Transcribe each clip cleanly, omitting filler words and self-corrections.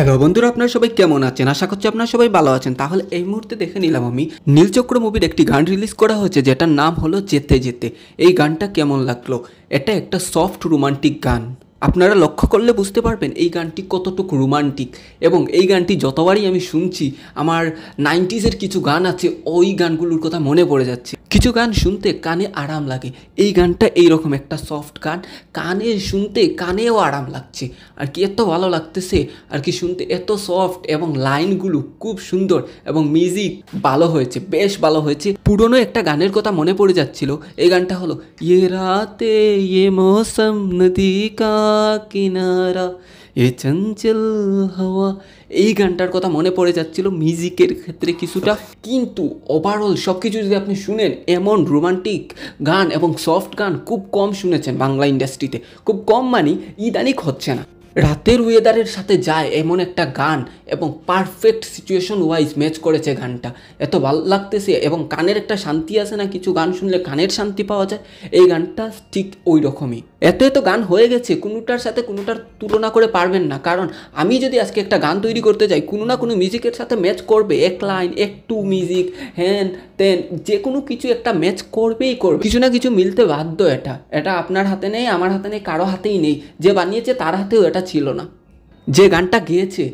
Hello বন্ধুরা, আপনারা সবাই কেমন আছেন? আশা করছি আপনারা সবাই ভালো আছেন। তাহলে এই মুহূর্তে দেখে নিলাম আমি নীলচক্র মুভির একটি গান রিলিজ করা হয়েছে যেটার নাম হলো যেতে যেতে। এই গানটা কেমন লাগলো? এটা একটা সফট রোমান্টিক গান। আপনারা লক্ষ্য করলে বুঝতে পারবেন এই গানটি কতটুকু রোমান্টিক, এবং এই গানটি যতবারই আমি শুনছি আমার 90s কিছু গান আছে ওই গানগুলোর কথা মনে পড়ে যাচ্ছে। কিছু গান শুনতে কানে আরাম লাগে, এই গানটা এইরকম একটা সফট গান, কানে শুনতে কানেও আরাম লাগছে আর কি, এত ভালো লাগতেছে আর কি শুনতে, এত সফট এবং লাইনগুলো খুব সুন্দর এবং মিউজিক ভালো হয়েছে, বেশ ভালো হয়েছে। পুরনো একটা গানের কথা মনে পড়ে যাচ্ছিল, এই গানটা হলো ইয়ে রাতে ইয়ে মৌসম নদী কা কিনারা এ চঞ্চল হাওয়া। এই গানটার কথা মনে পড়ে যাচ্ছিল মিউজিকের ক্ষেত্রে কিছুটা, কিন্তু ওভারঅল সব কিছু যদি আপনি শুনেন, এমন রোমান্টিক গান এবং সফট গান খুব কম শুনেছেন বাংলা ইন্ডাস্ট্রিতে, খুব কম, মানে ইদানিক হচ্ছে না। রাতের ওয়েদারের সাথে যায় এমন একটা গান এবং পারফেক্ট সিচুয়েশন ওয়াইজ ম্যাচ করেছে গানটা, এত ভালো লাগতেছে এবং কানের একটা শান্তি আছে না, কিছু গান শুনলে কানের শান্তি পাওয়া যায়, এই গানটা ঠিক ওই রকমই। এত গান হয়ে গেছে, কোনোটার সাথে কোনোটার তুলনা করে পারবেন না, কারণ আমি যদি আজকে একটা গান তৈরি করতে যাই, কোনো না কোনো মিউজিকের সাথে ম্যাচ করবে, এক লাইন একটু মিউজিক হ্যান তেন যে কোনো কিছু একটা ম্যাচ করবেই করবে, কিছু না কিছু মিলতে বাধ্য। এটা আপনার হাতে নেই, আমার হাতে নেই, কারো হাতেই নেই, যে বানিয়েছে তার হাতেও এটা ছিল না। যে গানটা গেয়েছে,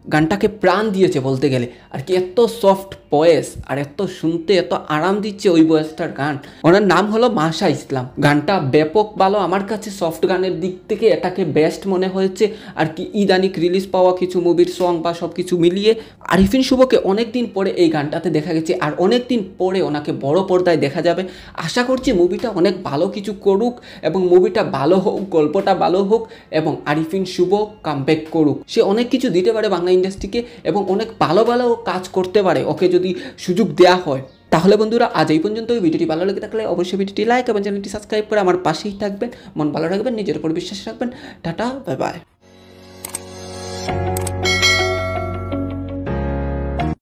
গানটাকে প্রাণ দিয়েছে বলতে গেলে আর কি, এত সফট ভয়েস আর এত শুনতে এত আরাম দিচ্ছে ওই ভয়েসটার গান। ওনার নাম হলো মাশা ইসলাম। গানটা ব্যাপক ভালো, আমার কাছে সফট গানের দিক থেকে এটাকে বেস্ট মনে হয়েছে আর কি। ইদানিক রিলিজ পাওয়া কিছু মুভির সং বা সব কিছু মিলিয়ে আরিফিন শুভকে অনেক দিন পরে এই গানটাতে দেখা গেছে, আর অনেক দিন পরে ওনাকে বড় পর্দায় দেখা যাবে। আশা করছি মুভিটা অনেক ভালো কিছু করুক এবং মুভিটা ভালো হোক, গল্পটা ভালো হোক এবং আরিফিন শুভ কামব্যাক করুক। সে অনেক কিছু দিতে পারে বাংলা ইন্ডাস্ট্রিকে এবং অনেক ভালো ভালো কাজ করতে পারে, ওকে যদি সুযোগ দেওয়া হয়। তাহলে বন্ধুরা, আজ এই পর্যন্ত। ভিডিওটি ভালো লেগে থাকলে অবশ্যই ভিডিওটি লাইক এবং চ্যানেলটি সাবস্ক্রাইব করে আমার পাশেই থাকবেন। মন ভালো রাখবেন, নিজের উপর বিশ্বাস রাখবেন। Tata, bye bye.